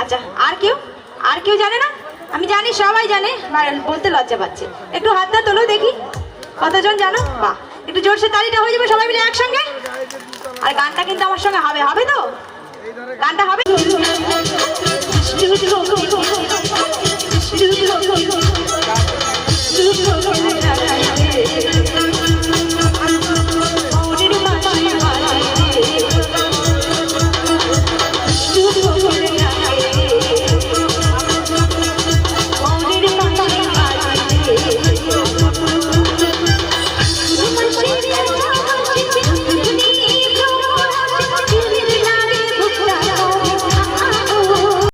আচ্ছা, আর কেউ জানে না? আমি জানি, সবাই জানে, বলতে লজ্জা পাচ্ছে। একটু হাতটা তোলো দেখি, কতজন জানো? বাহ, একটু জোরসে তালিটা হয়ে যাবে সবাই মিলে একসঙ্গে। আর গানটা কিন্তু আমার সঙ্গে হবে, হবে তো? গানটা হবে।